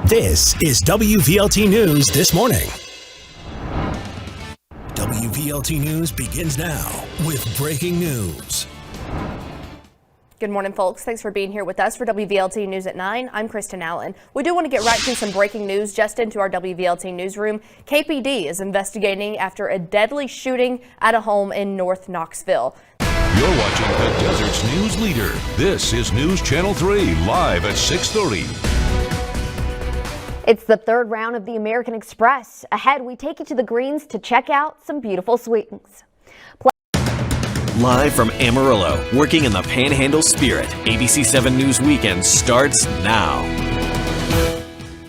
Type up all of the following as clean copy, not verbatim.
This is WVLT News This Morning. WVLT News begins now with breaking news. Good morning, folks. Thanks for being here with us for WVLT News at 9. I'm Kristen Allen. We do want to get right to some breaking news just into our WVLT newsroom. KPD is investigating after a deadly shooting at a home in North Knoxville. You're watching the Desert's news leader. This is News Channel 3, live at 6:30. It's the third round of the American Express. Ahead, we take you to the Greens to check out some beautiful swings. Live from Amarillo, working in the Panhandle spirit, ABC 7 News Weekend starts now.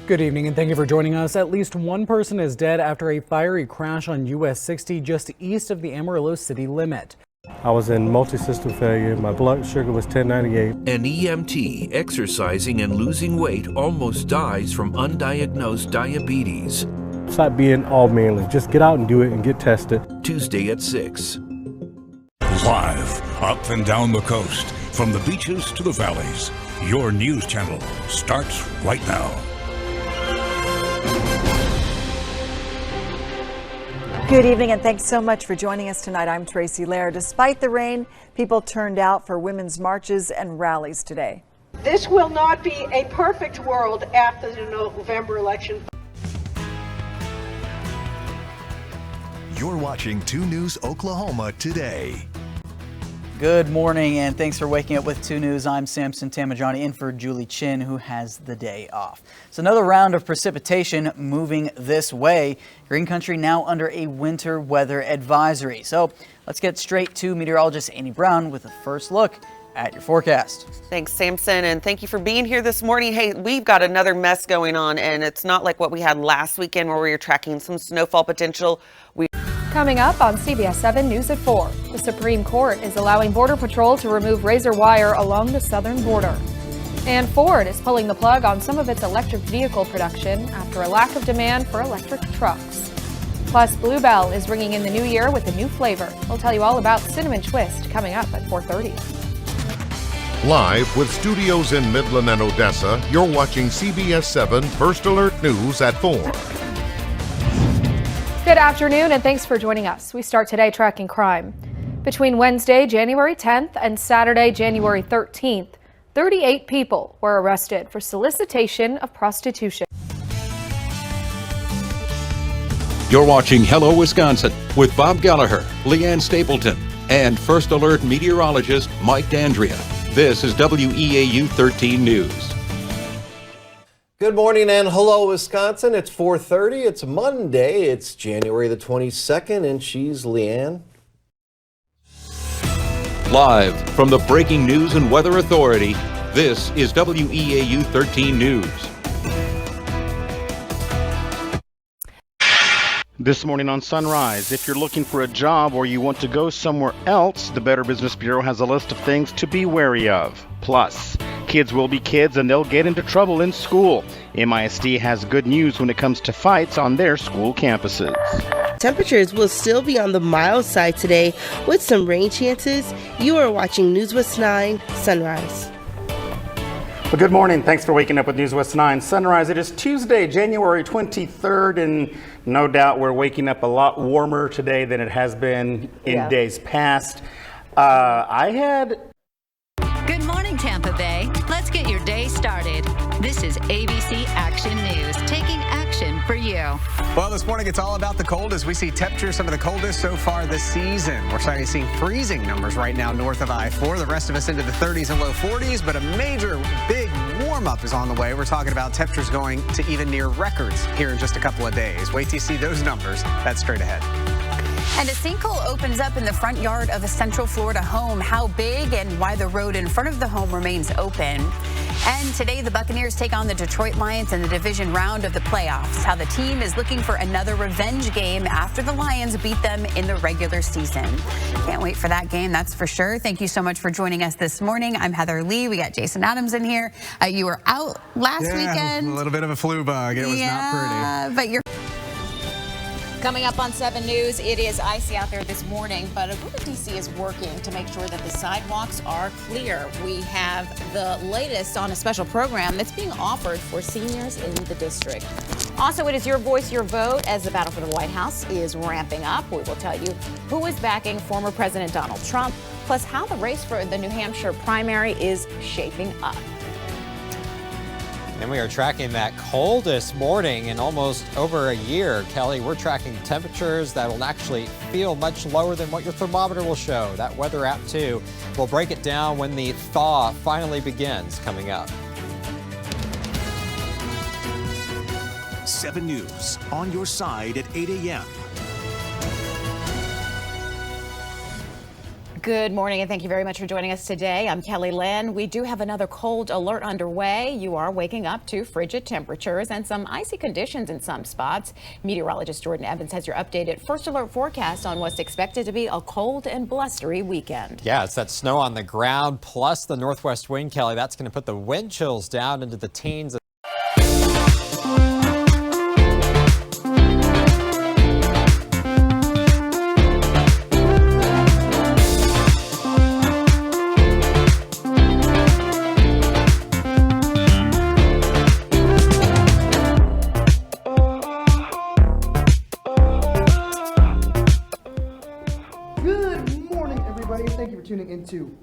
Good evening and thank you for joining us. At least one person is dead after a fiery crash on US 60 just east of the Amarillo city limit. I was in multi-system failure. My blood sugar was 1098. An EMT exercising and losing weight almost dies from undiagnosed diabetes. Stop being all manly. Just get out and do it and get tested. Tuesday at 6. Live up and down the coast, from the beaches to the valleys, your news channel starts right now. Good evening and thanks so much for joining us tonight. I'm Tracy Lair. Despite the rain, people turned out for women's marches and rallies today. This will not be a perfect world after the November election. You're watching 2 News Oklahoma today. Good morning and thanks for waking up with 2 News. I'm Samson Tamajani in for Julie Chin, who has the day off. So another round of precipitation moving this way. Green Country now under a winter weather advisory. So let's get straight to meteorologist Amy Brown with a first look at your forecast. Thanks, Samson, and thank you for being here this morning. Hey, we've got another mess going on, and it's not like what we had last weekend where we were tracking some snowfall potential. Coming up on CBS 7 News at 4, the Supreme Court is allowing Border Patrol to remove razor wire along the southern border. And Ford is pulling the plug on some of its electric vehicle production after a lack of demand for electric trucks. Plus, Bluebell is ringing in the new year with a new flavor. We'll tell you all about Cinnamon Twist coming up at 4:30. Live with studios in Midland and Odessa, you're watching CBS 7 First Alert News at 4. Good afternoon and thanks for joining us. We start today tracking crime. Between Wednesday, January 10th and Saturday, January 13th, 38 people were arrested for solicitation of prostitution. You're watching Hello Wisconsin with Bob Gallagher, Leanne Stapleton, and First Alert meteorologist Mike D'Andrea. This is WEAU 13 News. Good morning and hello, Wisconsin. It's 4:30. It's Monday. It's January the 22nd, and she's Leanne. Live from the Breaking News and Weather Authority, this is WEAU 13 News. This morning on Sunrise, if you're looking for a job or you want to go somewhere else, the Better Business Bureau has a list of things to be wary of. Plus, kids will be kids and they'll get into trouble in school. MISD has good news when it comes to fights on their school campuses. Temperatures will still be on the mild side today with some rain chances. You are watching News West 9 Sunrise. Well, good morning. Thanks for waking up with News West 9 Sunrise. It is Tuesday, January 23rd, and no doubt we're waking up a lot warmer today than it has been in days past. Good morning, Tampa Bay. Let's get your day started. This is ABC Action News, taking action for you. Well, this morning it's all about the cold as we see temperatures some of the coldest so far this season. We're starting to see freezing numbers right now north of I-4. The rest of us into the 30s and low 40s, but a major big warm-up is on the way. We're talking about temperatures going to even near records here in just a couple of days. Wait till you see those numbers. That's straight ahead. And a sinkhole opens up in the front yard of a Central Florida home. How big and why the road in front of the home remains open. And today the Buccaneers take on the Detroit Lions in the division round of the playoffs. How the team is looking for another revenge game after the Lions beat them in the regular season. Can't wait for that game, that's for sure. Thank you so much for joining us this morning. I'm Heather Lee. We got Jason Adams in here. You were out last weekend. A little bit of a flu bug. It was not pretty. But you're Coming up on 7 News, it is icy out there this morning, but a group of DC is working to make sure that the sidewalks are clear. We have the latest on a special program that's being offered for seniors in the district. Also, it is your voice, your vote as the battle for the White House is ramping up. We will tell you who is backing former President Donald Trump, plus how the race for the New Hampshire primary is shaping up. And we are tracking that coldest morning in almost over a year. Kelly, we're tracking temperatures that will actually feel much lower than what your thermometer will show. That weather app, too, will break it down when the thaw finally begins coming up. 7 News, on your side at 8 a.m. Good morning, and thank you very much for joining us today. I'm Kelly Lynn. We do have another cold alert underway. You are waking up to frigid temperatures and some icy conditions in some spots. Meteorologist Jordan Evans has your updated first alert forecast on what's expected to be a cold and blustery weekend. Yeah, it's that snow on the ground plus the northwest wind, Kelly. That's going to put the wind chills down into the teens. Tuning into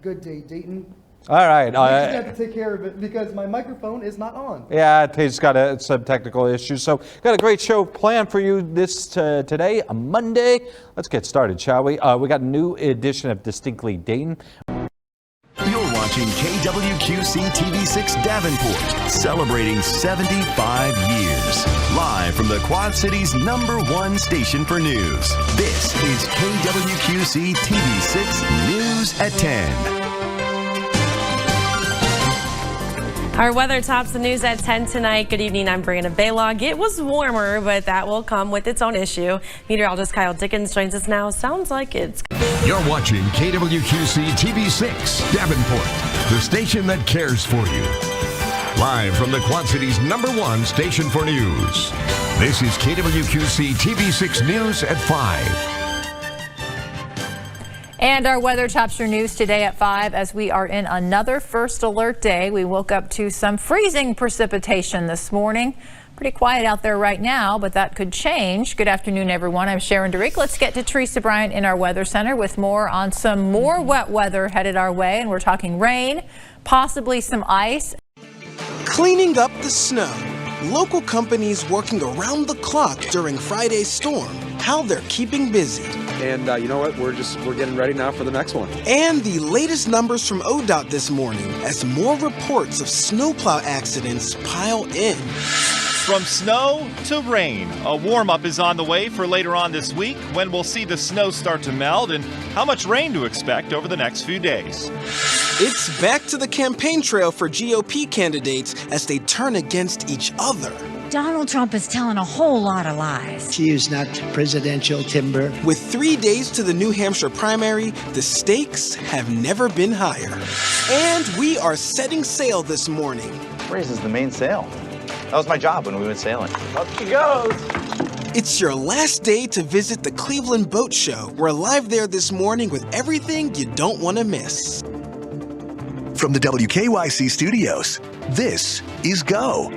Good Day Dayton. All right. I just have to take care of it because my microphone is not on. Yeah, it's got some technical issues. So, got a great show planned for you today, a Monday. Let's get started, shall we? We got a new edition of Distinctly Dayton. You're watching KWQC TV6 Davenport, celebrating 75 years. Live from the Quad Cities' #1 station for news. This is KWQC TV6 News at 10. Our weather tops the news at 10 tonight. Good evening, I'm Brianna Baylog. It was warmer, but that will come with its own issue. Meteorologist Kyle Dickens joins us now. Sounds like it's... You're watching KWQC TV6 Davenport, the station that cares for you. Live from the Quad Cities' #1 station for news. This is KWQC TV6 News at 5. And our weather tops your news today at 5 as we are in another first alert day. We woke up to some freezing precipitation this morning. Pretty quiet out there right now, but that could change. Good afternoon, everyone. I'm Sharon DeRick. Let's get to Teresa Bryant in our weather center with more on some more wet weather headed our way. And we're talking rain, possibly some ice. Cleaning up the snow. Local companies working around the clock during Friday's storm. How they're keeping busy. And you know what? We're getting ready now for the next one. And the latest numbers from ODOT this morning as more reports of snowplow accidents pile in. From snow to rain, a warm-up is on the way for later on this week when we'll see the snow start to melt and how much rain to expect over the next few days. It's back to the campaign trail for GOP candidates as they turn against each other. Donald Trump is telling a whole lot of lies. He is not presidential timber. With 3 days to the New Hampshire primary, the stakes have never been higher. And we are setting sail this morning. Race is the main sail. That was my job when we went sailing. Up she goes. It's your last day to visit the Cleveland Boat Show. We're live there this morning with everything you don't want to miss. From the WKYC studios, this is Go.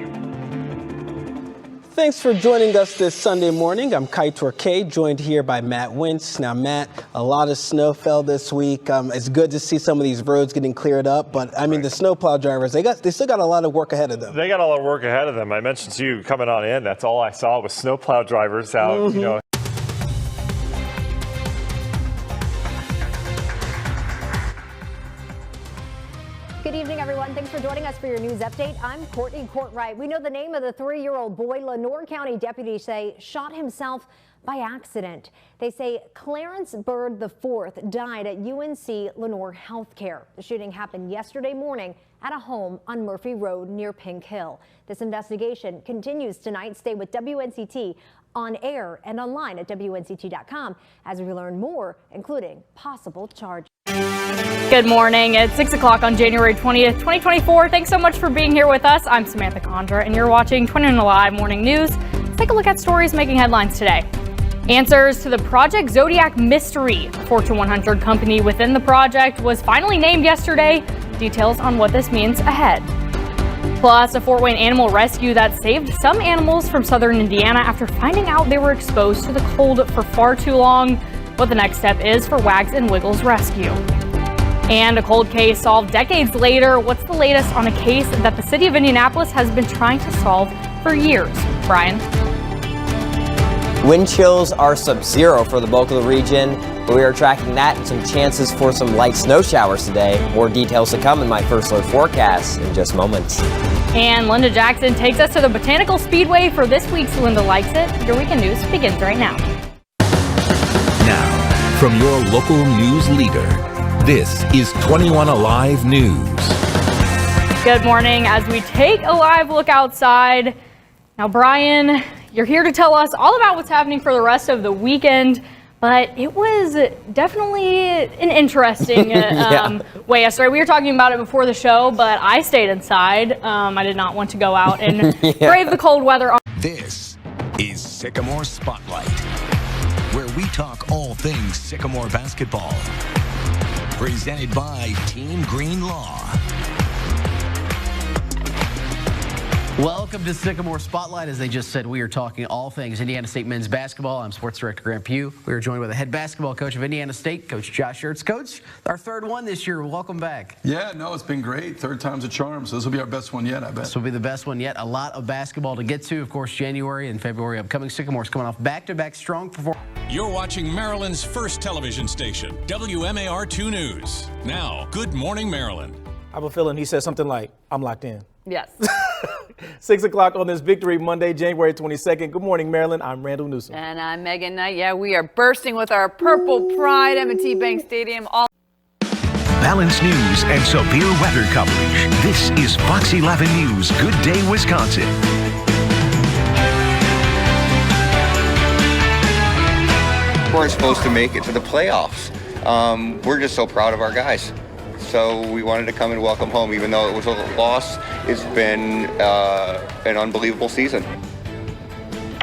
Thanks for joining us this Sunday morning. I'm Kai Torquay, joined here by Matt Wentz. Now, Matt, a lot of snow fell this week. It's good to see some of these roads getting cleared up, but I mean, the snowplow drivers, they still got a lot of work ahead of them. They got a lot of work ahead of them. I mentioned to you coming on in, that's all I saw was snowplow drivers out, you know. Good evening, everyone. Thanks for joining us for your news update. I'm Courtney Courtwright. We know the name of the 3-year-old boy Lenoir County deputies say shot himself by accident. They say Clarence Bird IV died at UNC Lenoir Healthcare. The shooting happened yesterday morning at a home on Murphy Road near Pink Hill. This investigation continues tonight. Stay with WNCT on air and online at WNCT.com as we learn more, including possible charges. Good morning. It's 6 o'clock on January 20th, 2024. Thanks so much for being here with us. I'm Samantha Condra, and you're watching 21 Live Morning News. Let's take a look at stories making headlines today. Answers to the Project Zodiac mystery. A Fortune 100 company within the project was finally named yesterday. Details on what this means ahead. Plus, a Fort Wayne animal rescue that saved some animals from southern Indiana after finding out they were exposed to the cold for far too long. What the next step is for Wags and Wiggles rescue. And a cold case solved decades later. What's the latest on a case that the city of Indianapolis has been trying to solve for years? Brian? Wind chills are sub-zero for the bulk of the region, but we are tracking that and some chances for some light snow showers today. More details to come in my first alert forecast in just moments. And Linda Jackson takes us to the Botanical Speedway for this week's Linda Likes It. Your weekend news begins right now. Now, from your local news leader, this is 21 Alive News. Good morning as we take a live look outside. Now, Brian, you're here to tell us all about what's happening for the rest of the weekend, but it was definitely an interesting way yesterday. We were talking about it before the show, but I stayed inside. I did not want to go out and brave the cold weather. This is Sycamore Spotlight, where we talk all things Sycamore basketball. Presented by Team Green Law. Welcome to Sycamore Spotlight. As they just said, we are talking all things Indiana State men's basketball. I'm Sports Director Grant Pugh. We are joined by the head basketball coach of Indiana State, Coach Josh Ertz. Coach, our third one this year. Welcome back. Yeah, no, it's been great. Third time's a charm, so this will be our best one yet, I bet. This will be the best one yet. A lot of basketball to get to. Of course, January and February upcoming. Sycamore's coming off back-to-back strong performance. You're watching Maryland's first television station, WMAR 2 News. Now, Good Morning Maryland. I have a feeling he said something like, I'm locked in. Yes. 6 o'clock on this Victory Monday, January 22nd. Good morning, Maryland. I'm Randall Newsom. And I'm Megan Knight. Yeah, we are bursting with our Purple Pride, M&T Bank Stadium. Balanced news and severe weather coverage. This is Fox 11 News Good Day Wisconsin. We're supposed to make it to the playoffs. We're just so proud of our guys. So we wanted to come and welcome home, even though it was a loss. It's been an unbelievable season.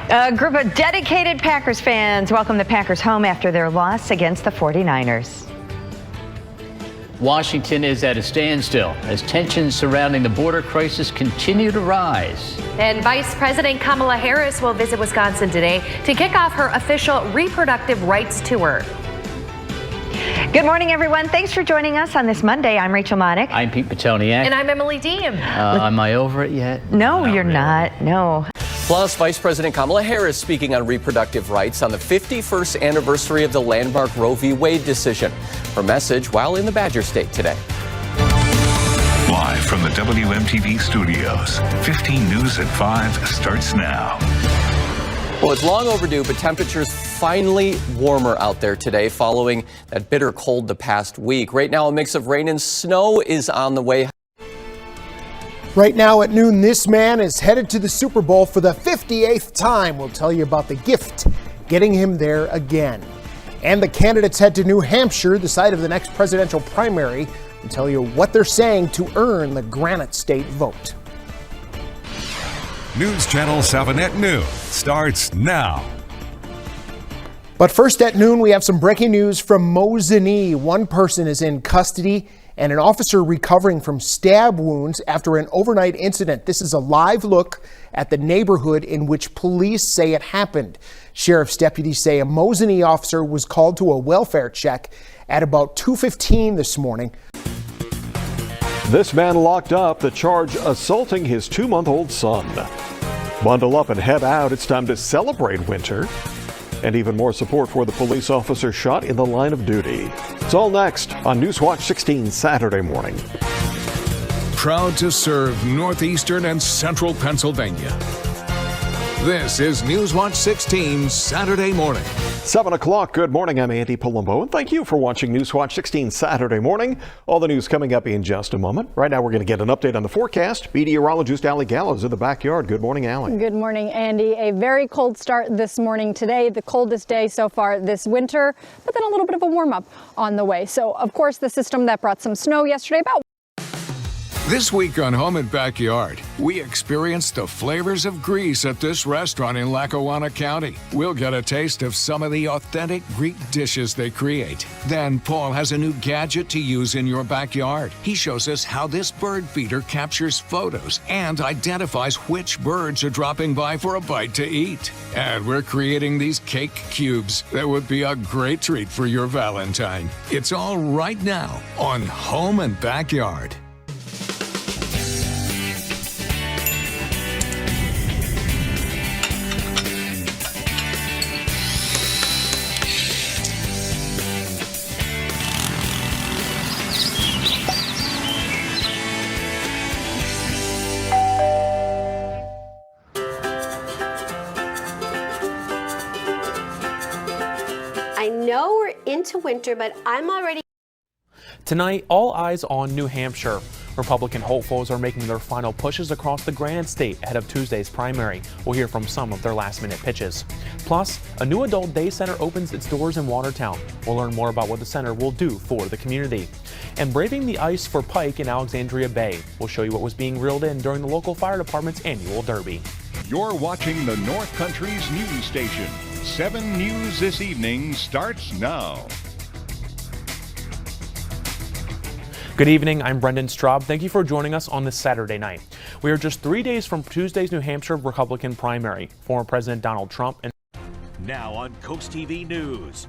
A group of dedicated Packers fans welcome the Packers home after their loss against the 49ers. Washington is at a standstill as tensions surrounding the border crisis continue to rise. And Vice President Kamala Harris will visit Wisconsin today to kick off her official reproductive rights tour. Good morning, everyone. Thanks for joining us on this Monday. I'm Rachel Monick. I'm Pete Petoniak. And I'm Emily Deem. Am I over it yet? No, you're not. No. Plus, Vice President Kamala Harris speaking on reproductive rights on the 51st anniversary of the landmark Roe v. Wade decision. Her message while in the Badger State today. Live from the WMTV studios, 15 News at 5 starts now. Well, it's long overdue, but temperatures finally warmer out there today following that bitter cold the past week. Right now, a mix of rain and snow is on the way. Right now at noon, this man is headed to the Super Bowl for the 58th time. We'll tell you about the gift getting him there again. And the candidates head to New Hampshire, the site of the next presidential primary, and tell you what they're saying to earn the Granite State vote. News Channel 7 at noon starts now. But first at noon, we have some breaking news from Mosinee. One person is in custody and an officer recovering from stab wounds after an overnight incident. This is a live look at the neighborhood in which police say it happened. Sheriff's deputies say a Mosinee officer was called to a welfare check at about 2:15 this morning. This man locked up, the charge assaulting his 2-month-old son. Bundle up and head out. It's time to celebrate winter. And even more support for the police officer shot in the line of duty. It's all next on Newswatch 16 Saturday morning. Proud to serve northeastern and central Pennsylvania. This is Newswatch 16 Saturday morning. 7 o'clock. Good morning. I'm Andy Palumbo, and thank you for watching Newswatch 16 Saturday morning. All the news coming up in just a moment. Right now, we're going to get an update on the forecast. Meteorologist Allie Gallows in the backyard. Good morning, Allie. Good morning, Andy. A very cold start this morning today, the coldest day so far this winter, but then a little bit of a warm up on the way. So, of course, the system that brought some snow yesterday, about This week on Home and Backyard, we experienced the flavors of Greece at this restaurant in Lackawanna County. We'll get a taste of some of the authentic Greek dishes they create. Then Paul has a new gadget to use in your backyard. He shows us how this bird feeder captures photos and identifies which birds are dropping by for a bite to eat. And we're creating these cake cubes that would be a great treat for your Valentine. It's all right now on Home and Backyard. I know we're into winter, but I'm already... Tonight, all eyes on New Hampshire. Republican hopefuls are making their final pushes across the Granite State ahead of Tuesday's primary. We'll hear from some of their last-minute pitches. Plus, a new adult day center opens its doors in Watertown. We'll learn more about what the center will do for the community. And braving the ice for pike in Alexandria Bay. We'll show you what was being reeled in during the local fire department's annual derby. You're watching the North Country's news station. 7 News this evening starts now. Good evening, I'm Brendan Straub. Thank you for joining us on this Saturday night. We are just 3 days from Tuesday's New Hampshire Republican primary. Former President Donald Trump and... Now on Coast TV News.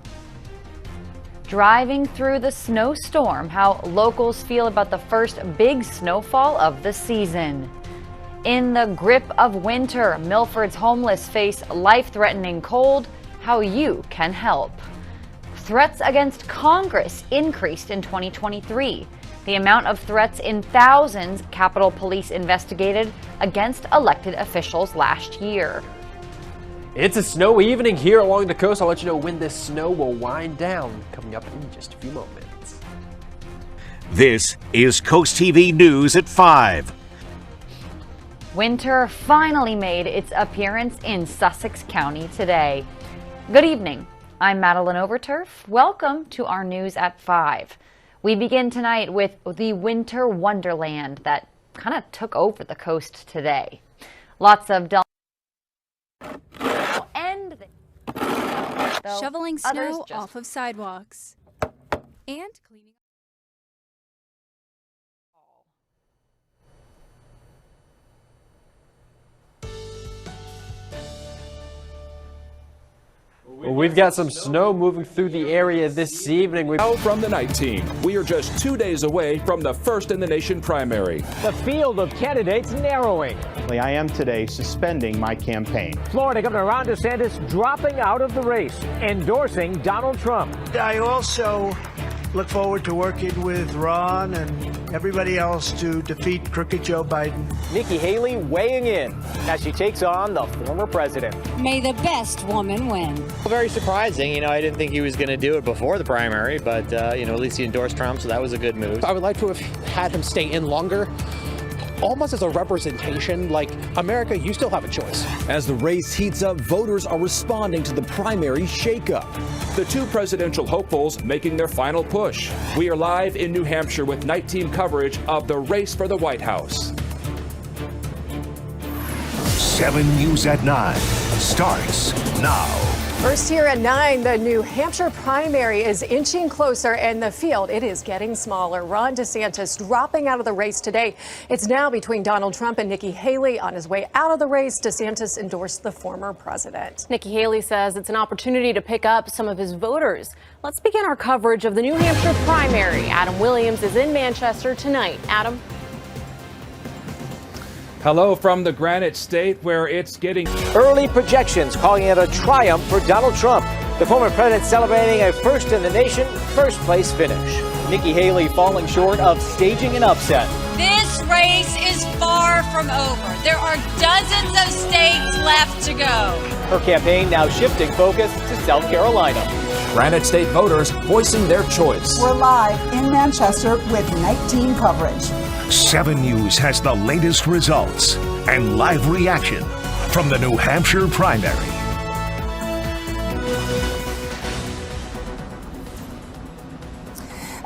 Driving through the snowstorm, how locals feel about the first big snowfall of the season. In the grip of winter, Milford's homeless face life-threatening cold, how you can help. Threats against Congress increased in 2023. The amount of threats in thousands Capitol Police investigated against elected officials last year. It's a snowy evening here along the coast. I'll let you know when this snow will wind down coming up in just a few moments. This is Coast TV News at 5. Winter finally made its appearance in Sussex County today. Good evening. I'm Madeline Overturf. Welcome to our news at 5. We begin tonight with the winter wonderland that kind of took over the coast today. Lots of dull and shoveling snow off of sidewalks and cleaning. Well, we've got some snow moving through the area this evening. Now from the night team, we are just 2 days away from the first in the nation primary. The field of candidates narrowing. I am today suspending my campaign. Florida Governor Ron DeSantis dropping out of the race, endorsing Donald Trump. I also look forward to working with Ron and everybody else to defeat crooked Joe Biden. Nikki Haley weighing in as she takes on the former president. May the best woman win. Very surprising. I didn't think he was going to do it before the primary, but, at least he endorsed Trump, so that was a good move. I would like to have had him stay in longer. Almost as a representation, like America, you still have a choice. As the race heats up, voters are responding to the primary shakeup. The 2 presidential hopefuls making their final push. We are live in New Hampshire with night team coverage of the race for the White House. 7 News at 9 starts now. First here at 9, the New Hampshire primary is inching closer and the field, it is getting smaller. Ron DeSantis dropping out of the race today. It's now between Donald Trump and Nikki Haley. On his way out of the race, DeSantis endorsed the former president. Nikki Haley says it's an opportunity to pick up some of his voters. Let's begin our coverage of the New Hampshire primary. Adam Williams is in Manchester tonight. Adam. Hello from the Granite State, where it's getting Early projections calling it a triumph for Donald Trump. The former president celebrating a first in the nation, first place finish. Nikki Haley falling short of staging an upset. This race is far from over. There are dozens of states left to go. Her campaign now shifting focus to South Carolina. Granite State voters voicing their choice. We're live in Manchester with night team coverage. 7 News has the latest results and live reaction from the New Hampshire primary.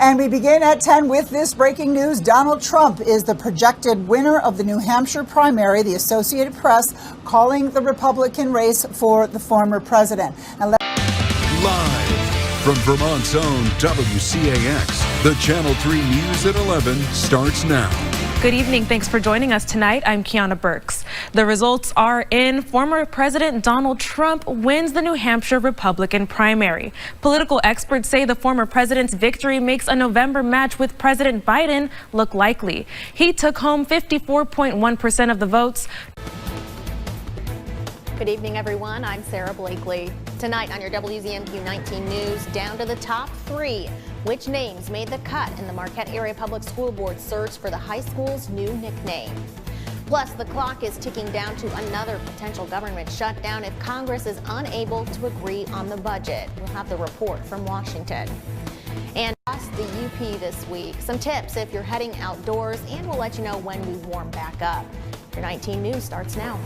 And we begin at 10 with this breaking news. Donald Trump is the projected winner of the New Hampshire primary, the Associated Press calling the Republican race for the former president. And live from Vermont's own WCAX, the Channel 3 News at 11 starts now. Good evening. Thanks for joining us tonight. I'm Kiana Burks. The results are in. Former President Donald Trump wins the New Hampshire Republican primary. Political experts say the former president's victory makes a November match with President Biden look likely. He took home 54.1% of the votes. Good evening, everyone. I'm Sarah Blakely. Tonight on your WZMQ 19 News, down to the top 3. Which names made the cut in the Marquette Area Public School Board search for the high school's new nickname? Plus, the clock is ticking down to another potential government shutdown if Congress is unable to agree on the budget. We'll have the report from Washington. And the UP this week. Some tips if you're heading outdoors, and we'll let you know when we warm back up. Your 19 News starts now.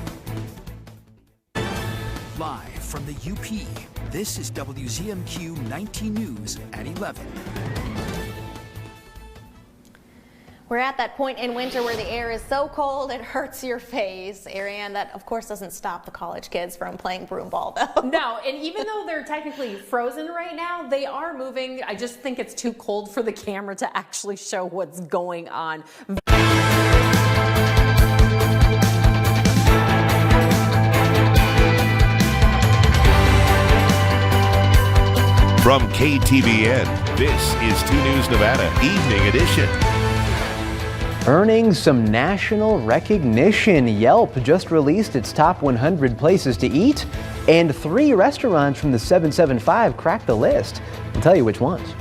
Live from the UP, this is WZMQ 19 News at 11. We're at that point in winter where the air is so cold it hurts your face. Ariane, that of course doesn't stop the college kids from playing broom ball though. No, and even though they're technically frozen right now, they are moving. I just think it's too cold for the camera to actually show what's going on. From KTVN, this is 2 News Nevada Evening Edition. Earning some national recognition. Yelp just released its top 100 places to eat, and 3 restaurants from the 775 cracked the list. We'll tell you which ones.